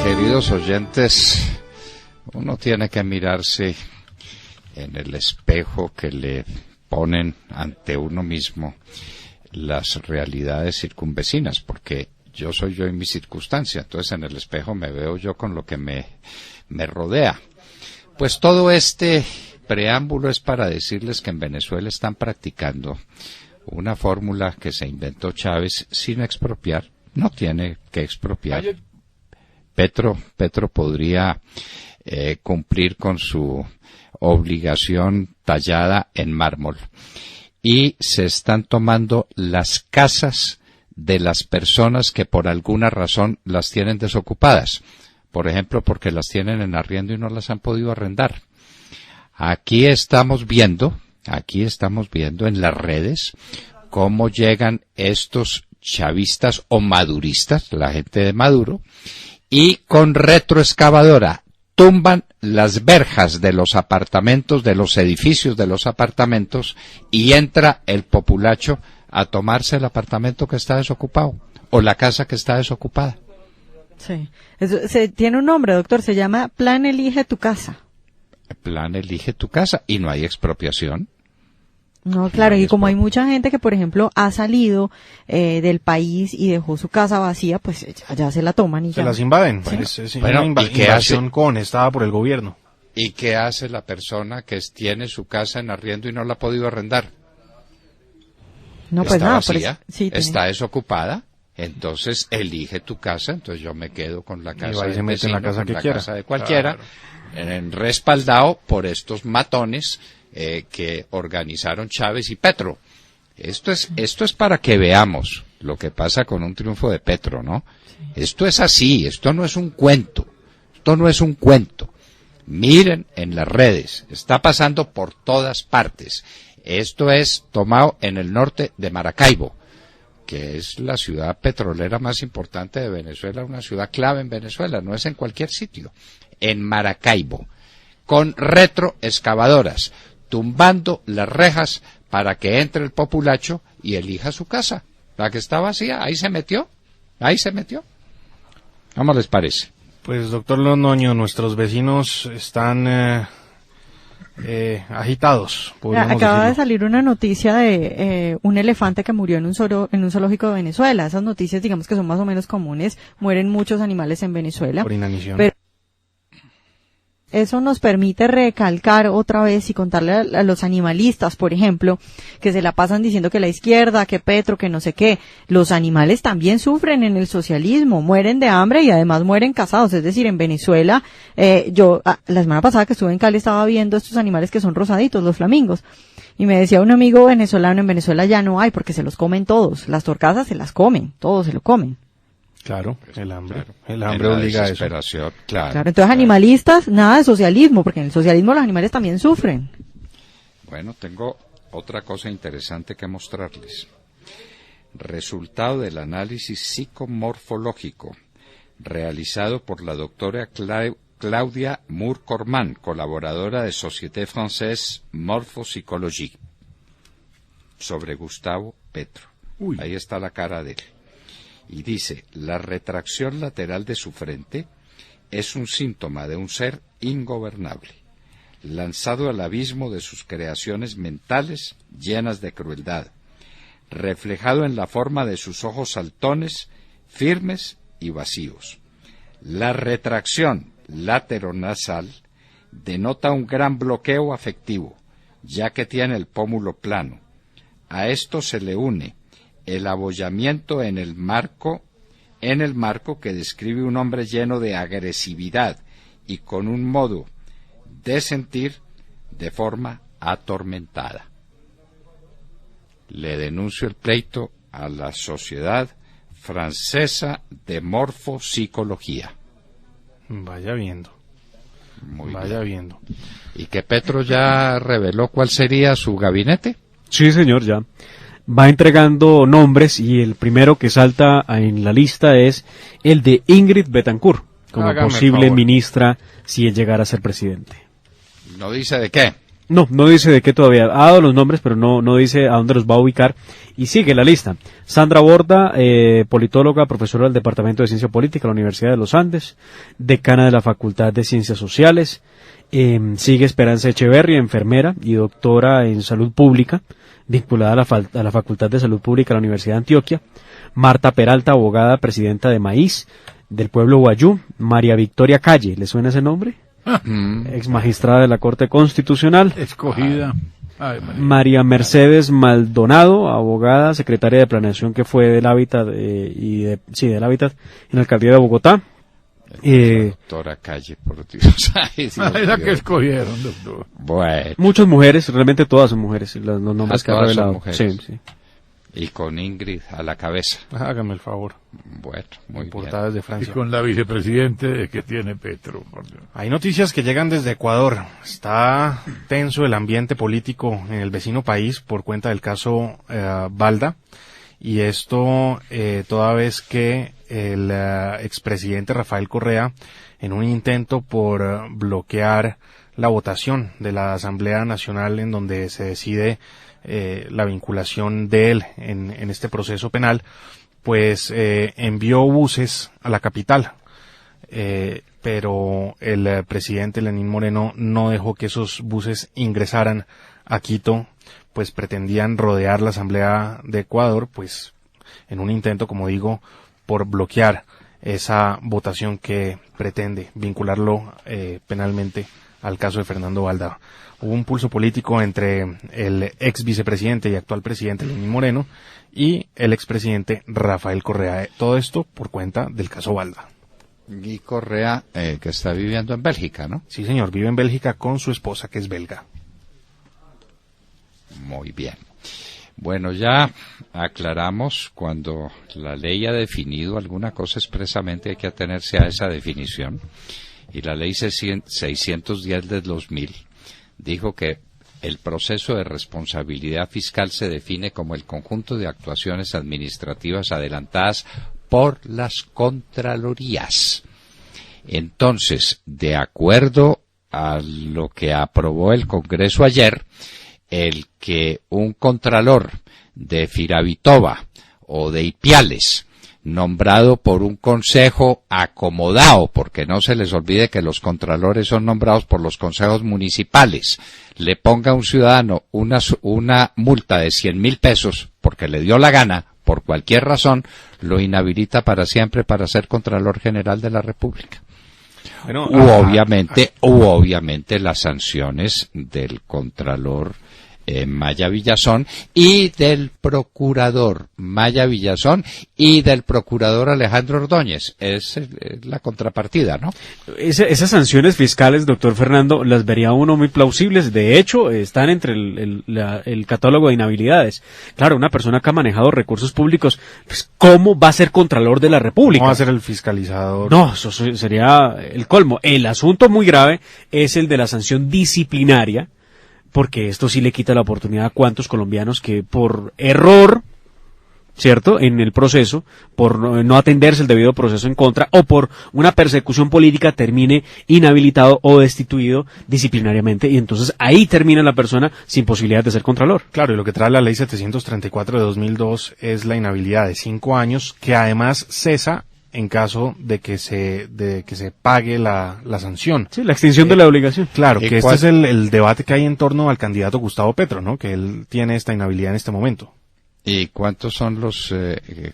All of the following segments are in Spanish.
Queridos oyentes, uno tiene que mirarse en el espejo que le ponen ante uno mismo las realidades circunvecinas, porque yo soy yo en mi circunstancia, entonces en el espejo me veo yo con lo que me rodea. Pues todo este preámbulo es para decirles que en Venezuela están practicando una fórmula que se inventó Chávez sin expropiar, no tiene que expropiar. Petro podría cumplir con su obligación tallada en mármol. Y se están tomando las casas de las personas que por alguna razón las tienen desocupadas. Por ejemplo, porque las tienen en arriendo y no las han podido arrendar. Aquí estamos viendo en las redes cómo llegan estos chavistas o maduristas, la gente de Maduro, y con retroexcavadora tumban las verjas de los apartamentos, de los edificios de los apartamentos, y entra el populacho a tomarse el apartamento que está desocupado, o la casa que está desocupada. Sí. Tiene un nombre, doctor, se llama Plan Elige tu Casa. Plan Elige tu Casa, y no hay expropiación. No, claro, y como hay mucha gente que, por ejemplo, ha salido del país y dejó su casa vacía, pues ya se la toman y ya. Se las invaden. Bueno, es bueno, una invasión conestada por el gobierno. ¿Y qué hace la persona que tiene su casa en arriendo y no la ha podido arrendar? No, pues está nada, vacía, sí, está desocupada, entonces elige tu casa, entonces yo me quedo con la casa y se mete en la casa que quiera. Casa de cualquiera, claro. Respaldado por estos matones que organizaron Chávez y Petro. Esto es para que veamos lo que pasa con un triunfo de Petro, ¿no? Sí. Esto es así, esto no es un cuento, Miren en las redes, está pasando por todas partes. Esto es tomado en el norte de Maracaibo, que es la ciudad petrolera más importante de Venezuela, una ciudad clave en Venezuela, no es en cualquier sitio, en Maracaibo, con retroexcavadoras, tumbando las rejas para que entre el populacho y elija su casa, la que está vacía, ahí se metió. ¿Cómo les parece? Pues, doctor Londoño, nuestros vecinos están agitados. Acaba de salir una noticia de un elefante que murió en un zoológico de Venezuela. Esas noticias, digamos que son más o menos comunes. Mueren muchos animales en Venezuela. Por inanición. Pero eso nos permite recalcar otra vez y contarle a los animalistas, por ejemplo, que se la pasan diciendo que la izquierda, que Petro, que no sé qué. Los animales también sufren en el socialismo, mueren de hambre y además mueren cazados. Es decir, en Venezuela, la semana pasada que estuve en Cali estaba viendo estos animales que son rosaditos, los flamingos. Y me decía un amigo venezolano, en Venezuela ya no hay porque se los comen todos. Las torcasas se las comen, todos se lo comen. Claro, el hambre obliga a eso. Claro, entonces animalistas, nada de socialismo, porque en el socialismo los animales también sufren. Bueno, tengo otra cosa interesante que mostrarles. Resultado del análisis psicomorfológico realizado por la doctora Claudia Moore-Corman, colaboradora de Société Française Morphopsychologie, sobre Gustavo Petro. Ahí está la cara de él. Y dice, la retracción lateral de su frente es un síntoma de un ser ingobernable, lanzado al abismo de sus creaciones mentales llenas de crueldad, reflejado en la forma de sus ojos saltones, firmes y vacíos. La retracción lateronasal denota un gran bloqueo afectivo, ya que tiene el pómulo plano. A esto se le une el abollamiento en el marco que describe un hombre lleno de agresividad y con un modo de sentir de forma atormentada. Le denuncio el pleito a la Sociedad Francesa de Morfopsicología. Vaya viendo. Viendo. ¿Y que Petro ya reveló cuál sería su gabinete? Sí, señor, ya. Va entregando nombres y el primero que salta en la lista es el de Ingrid Betancourt como posible ministra si él llegara a ser presidente. ¿No dice de qué? No dice de qué todavía. Ha dado los nombres, pero no dice a dónde los va a ubicar. Y sigue la lista. Sandra Borda, politóloga, profesora del Departamento de Ciencia Política de la Universidad de los Andes, decana de la Facultad de Ciencias Sociales. Sigue Esperanza Echeverri, enfermera y doctora en Salud Pública, vinculada a la Facultad de Salud Pública de la Universidad de Antioquia. Marta Peralta, abogada, presidenta de Maíz, del pueblo Guayú. María Victoria Calle, ¿le suena ese nombre? Ex magistrada de la Corte Constitucional. Escogida. María Mercedes Maldonado, abogada, secretaria de Planeación que fue del Hábitat del Hábitat en la Alcaldía de Bogotá. Doctora Calle, por Dios. Ay, Dios La mío. que escogieron, doctor. Bueno, Muchas mujeres, realmente todas son mujeres, los nombres que ha todas son revelado. mujeres. Sí. y con Ingrid a la cabeza. Hágame el favor. Bueno, muy Importada bien. desde Y Francia. con la vicepresidente que tiene Petro. Por Dios. Hay noticias que llegan desde Ecuador. Está tenso el ambiente político en el vecino país por cuenta del caso Balda. Y esto toda vez que el expresidente Rafael Correa, en un intento por bloquear la votación de la Asamblea Nacional en donde se decide la vinculación de él en este proceso penal, pues envió buses a la capital. Pero el presidente Lenín Moreno no dejó que esos buses ingresaran a Quito, pues pretendían rodear la Asamblea de Ecuador, pues en un intento, como digo, por bloquear esa votación que pretende vincularlo penalmente al caso de Fernando Balda. Hubo un pulso político entre el ex vicepresidente y actual presidente Lenín Moreno y el expresidente Rafael Correa. Todo esto por cuenta del caso Balda. Y Correa, que está viviendo en Bélgica, ¿no? Sí, señor, vive en Bélgica con su esposa, que es belga. Muy bien. Bueno, ya aclaramos cuando la ley ha definido alguna cosa expresamente hay que atenerse a esa definición. Y la ley 610 del 2000 dijo que el proceso de responsabilidad fiscal se define como el conjunto de actuaciones administrativas adelantadas por las contralorías. Entonces, de acuerdo a lo que aprobó el Congreso ayer, el que un contralor de Firavitova o de Ipiales, nombrado por un consejo acomodado, porque no se les olvide que los contralores son nombrados por los consejos municipales, le ponga a un ciudadano una multa de 100.000 pesos porque le dio la gana, por cualquier razón, lo inhabilita para siempre para ser Contralor General de la República. Bueno, obviamente las sanciones del Contralor Maya Villazón y del Procurador Maya Villazón y del Procurador Alejandro Ordóñez. Es la contrapartida, ¿no? Esas sanciones fiscales, doctor Fernando, las vería uno muy plausibles. De hecho, están entre el catálogo de inhabilidades. Claro, una persona que ha manejado recursos públicos, pues, ¿cómo va a ser Contralor de la República? ¿Cómo va a ser el fiscalizador? No, eso sería el colmo. El asunto muy grave es el de la sanción disciplinaria, porque esto sí le quita la oportunidad a cuantos colombianos que por error, ¿cierto?, en el proceso, por no atenderse el debido proceso en contra, o por una persecución política termine inhabilitado o destituido disciplinariamente, y entonces ahí termina la persona sin posibilidad de ser contralor. Claro, y lo que trae la ley 734 de 2002 es la inhabilidad de 5 años, que además cesa en caso de que se pague la sanción. Sí, la extinción de la obligación. Claro, que este es el debate que hay en torno al candidato Gustavo Petro, ¿no? Que él tiene esta inhabilidad en este momento. ¿Y cuántos son los,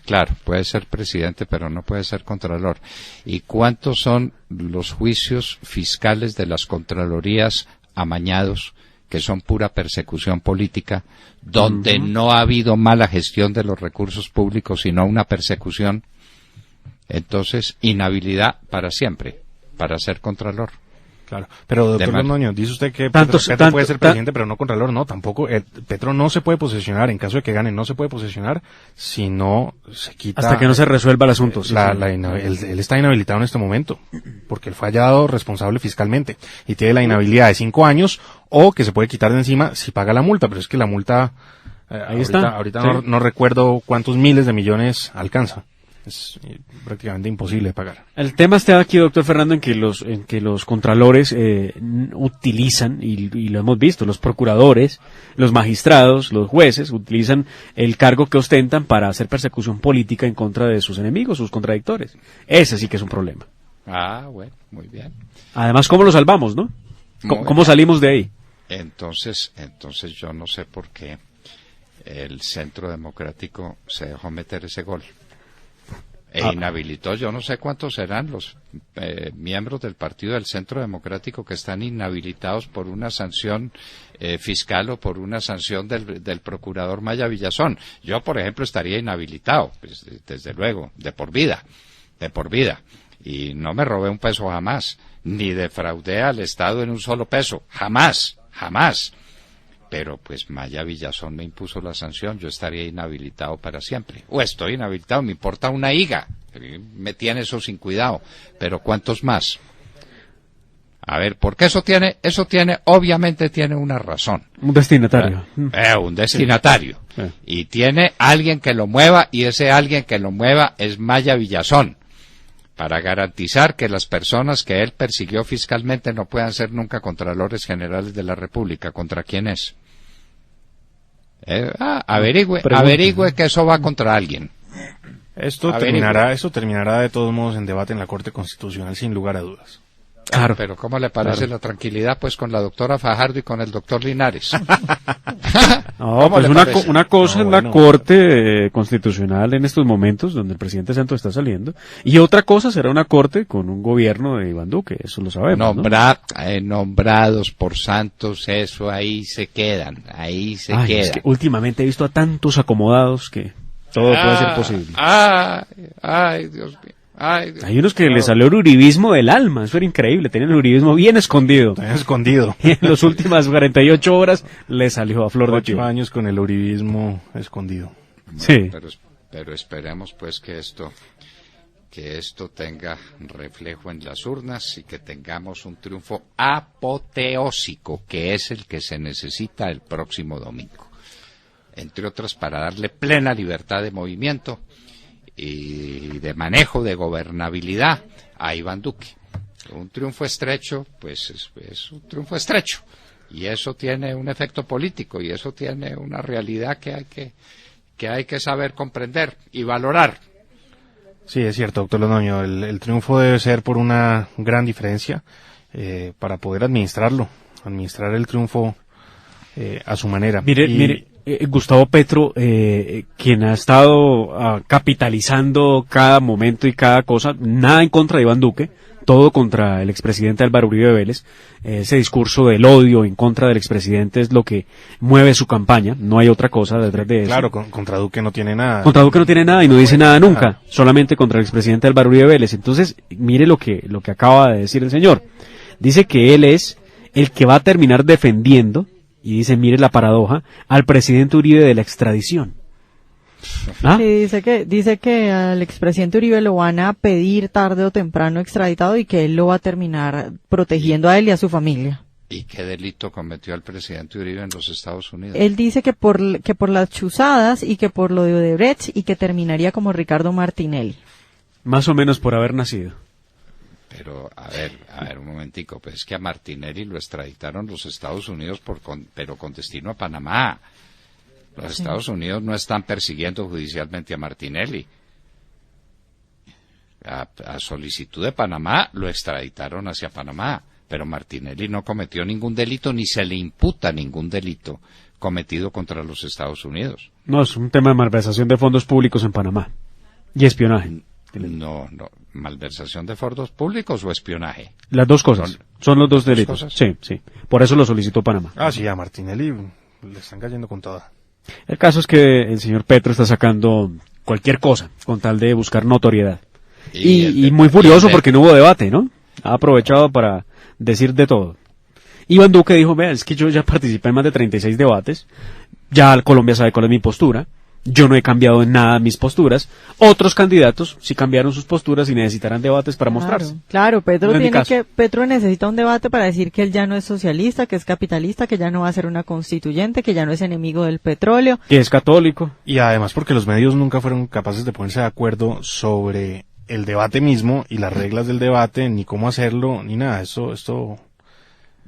claro, puede ser presidente, pero no puede ser contralor? ¿Y cuántos son los juicios fiscales de las contralorías amañados, que son pura persecución política, donde no ha habido mala gestión de los recursos públicos, sino una persecución? Entonces, inhabilidad para siempre, para ser contralor. Claro, pero doctor Londoño, dice usted que Petro puede ser presidente, pero no contralor, no, tampoco. Petro no se puede posesionar, en caso de que gane, no se puede posesionar si no se quita. Hasta que no se resuelva el asunto. Él está inhabilitado en este momento, porque él fue hallado responsable fiscalmente, y tiene la inhabilidad de 5 años, o que se puede quitar de encima si paga la multa, pero es que la multa, ahorita sí. no recuerdo cuántos miles de millones alcanza. Es prácticamente imposible de pagar. El tema está aquí, doctor Fernando, en que los contralores utilizan, y lo hemos visto, los procuradores, los magistrados, los jueces, utilizan el cargo que ostentan para hacer persecución política en contra de sus enemigos, sus contradictores. Ese sí que es un problema. Ah, bueno, muy bien. Además, ¿cómo lo salvamos, no? ¿Cómo Bien. salimos de ahí? Entonces yo no sé por qué el Centro Democrático se dejó meter ese gol. Inhabilitó, yo no sé cuántos serán los miembros del Partido del Centro Democrático que están inhabilitados por una sanción fiscal o por una sanción del procurador Maya Villazón. Yo, por ejemplo, estaría inhabilitado, pues, desde luego, de por vida. Y no me robé un peso jamás, ni defraudé al Estado en un solo peso, jamás. Pero pues Maya Villazón me impuso la sanción, yo estaría inhabilitado para siempre. O estoy inhabilitado, me importa una higa, me tiene eso sin cuidado. Pero ¿cuántos más? A ver, porque obviamente tiene una razón. Un destinatario. Un destinatario. Sí. Y tiene alguien que lo mueva, y ese alguien que lo mueva es Maya Villazón, para garantizar que las personas que él persiguió fiscalmente no puedan ser nunca contralores generales de la República. ¿Contra quién es? Averigüe que eso va contra alguien. Esto terminará de todos modos en debate en la Corte Constitucional, sin lugar a dudas. Claro. Pero ¿cómo le parece la tranquilidad pues con la doctora Fajardo y con el doctor Linares? No, pues una cosa es la Corte Constitucional en estos momentos, donde el presidente Santos está saliendo, y otra cosa será una Corte con un gobierno de Iván Duque, eso lo sabemos, ¿no? Nombrados por Santos, eso ahí se quedan, Es que últimamente he visto a tantos acomodados que todo puede ser posible. Ay, Dios mío. Hay unos que les salió el uribismo del alma, eso era increíble, tenían el uribismo bien escondido. Y en las últimas 48 horas le salió a flor de piel. 8 años con el uribismo escondido. Sí. Pero esperemos pues que esto tenga reflejo en las urnas y que tengamos un triunfo apoteósico, que es el que se necesita el próximo domingo. Entre otras, para darle plena libertad de movimiento y de manejo, de gobernabilidad a Iván Duque. Un triunfo estrecho, pues es un triunfo estrecho, y eso tiene un efecto político, y eso tiene una realidad que hay que saber comprender y valorar. Sí, es cierto, doctor Londoño, el triunfo debe ser por una gran diferencia, para poder administrar el triunfo a su manera. Mire, Gustavo Petro, quien ha estado capitalizando cada momento y cada cosa, nada en contra de Iván Duque, todo contra el expresidente Álvaro Uribe Vélez. Ese discurso del odio en contra del expresidente es lo que mueve su campaña, no hay otra cosa detrás de eso. Claro, contra Duque no tiene nada. Contra Duque no tiene nada y no dice nada nunca, solamente contra el expresidente Álvaro Uribe Vélez. Entonces, mire lo que acaba de decir el señor. Dice que él es el que va a terminar defendiendo, y dice, mire la paradoja, al presidente Uribe de la extradición. Sí, dice que al expresidente Uribe lo van a pedir tarde o temprano extraditado y que él lo va a terminar protegiendo a él y a su familia. ¿Y qué delito cometió el presidente Uribe en los Estados Unidos? Él dice que por las chuzadas y que por lo de Odebrecht, y que terminaría como Ricardo Martinelli. Más o menos por haber nacido. Pero, a ver, un momentico, pues es que a Martinelli lo extraditaron los Estados Unidos, pero con destino a Panamá. Los Estados Unidos no están persiguiendo judicialmente a Martinelli. A solicitud de Panamá lo extraditaron hacia Panamá, pero Martinelli no cometió ningún delito, ni se le imputa ningún delito cometido contra los Estados Unidos. No, es un tema de malversación de fondos públicos en Panamá y espionaje. No, malversación de fondos públicos o espionaje. Las dos cosas, son los dos delitos. Sí, por eso lo solicitó Panamá. Sí, a Martinelli le están cayendo con toda. El caso es que el señor Petro está sacando cualquier cosa con tal de buscar notoriedad. Y muy furioso porque no hubo debate, ¿no? Ha aprovechado para decir de todo. Iván Duque dijo, vea, es que yo ya participé en más de 36 debates, ya Colombia sabe cuál es mi postura, yo no he cambiado en nada mis posturas. Otros candidatos sí cambiaron sus posturas y necesitarán debates para mostrarse. Claro, No es mi caso. Petro necesita un debate para decir que él ya no es socialista, que es capitalista, que ya no va a ser una constituyente, que ya no es enemigo del petróleo. Que es católico. Y además porque los medios nunca fueron capaces de ponerse de acuerdo sobre el debate mismo y las reglas del debate, ni cómo hacerlo, ni nada. Esto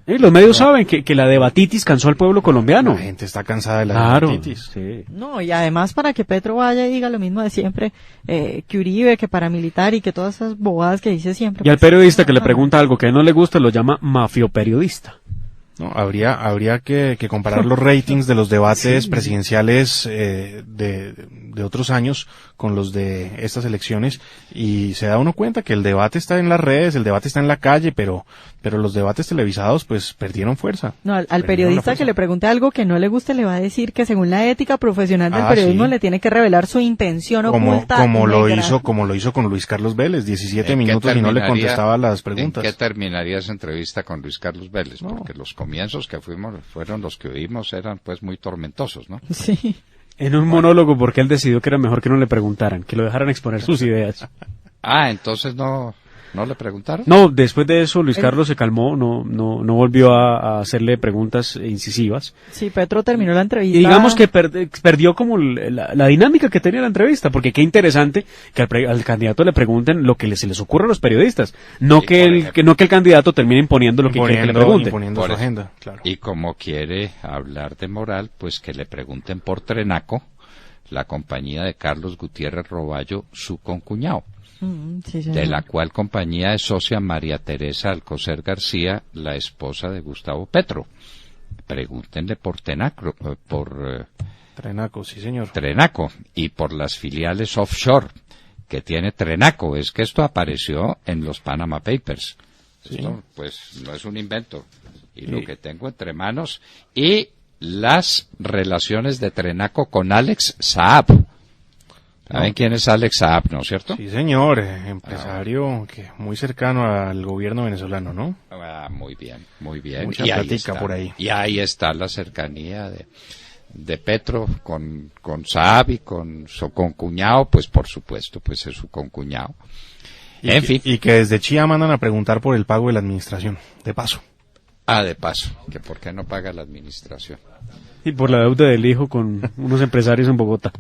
Los medios saben que la debatitis cansó al pueblo colombiano. la gente está cansada de la Claro. debatitis. Sí. No, y además para que Petro vaya y diga lo mismo de siempre, que Uribe, que paramilitar y que todas esas bobadas que dice siempre. Y al pues, periodista que le pregunta algo que a él no le gusta lo llama mafioperiodista. No, habría que comparar los ratings de los debates presidenciales de otros años con los de estas elecciones y se da uno cuenta que el debate está en las redes, el debate está en la calle, pero los debates televisados pues perdieron fuerza. No, al Perdieron la periodista fuerza. que le pregunte algo que no le guste le va a decir que según la ética profesional del periodismo sí. le tiene que revelar su intención oculta. como lo negra. hizo con Luis Carlos Vélez, 17 ¿En qué minutos y no le terminaría- contestaba las ¿En preguntas. qué terminaría esa entrevista con Luis Carlos Vélez? No. Porque los comienzos que fueron los que oímos eran pues muy tormentosos, ¿no? Sí. En un monólogo porque él decidió que era mejor que no le preguntaran, que lo dejaran exponer sus ideas. Ah, entonces no le preguntaron. No, después de eso Luis Carlos se calmó, no volvió a hacerle preguntas incisivas. Sí, Petro terminó la entrevista. Y digamos que perdió como la dinámica que tenía la entrevista, porque qué interesante que al candidato le pregunten lo que se les ocurre a los periodistas, no Sí, que por el ejemplo. no que el candidato termine imponiendo lo que quiere que le pregunten. imponiendo Por su eso. agenda, claro. Y como quiere hablar de moral, pues que le pregunten por Trenaco, la compañía de Carlos Gutiérrez Roballo, su concuñado, Sí, señor. de la cual compañía es socia María Teresa Alcocer García, la esposa de Gustavo Petro. Pregúntenle por Trenaco, sí señor. Trenaco y por las filiales offshore que tiene Trenaco. Es que esto apareció en los Panama Papers. Sí. Esto, pues, no es un invento. Y lo que tengo entre manos. Y las relaciones de Trenaco con Alex Saab. ¿Saben quién es Alex Saab, no es cierto? Sí señor, empresario que muy cercano al gobierno venezolano, ¿no? Ah, muy bien, muy bien. Mucha Y ahí platica está, por ahí. Y ahí está la cercanía de Petro con Saab y con su concuñado, pues por supuesto, pues es su concuñado. En fin. Y que desde Chía mandan a preguntar por el pago de la administración, de paso. Ah, de paso, que por qué no paga la administración. Y por la deuda del hijo con unos empresarios en Bogotá.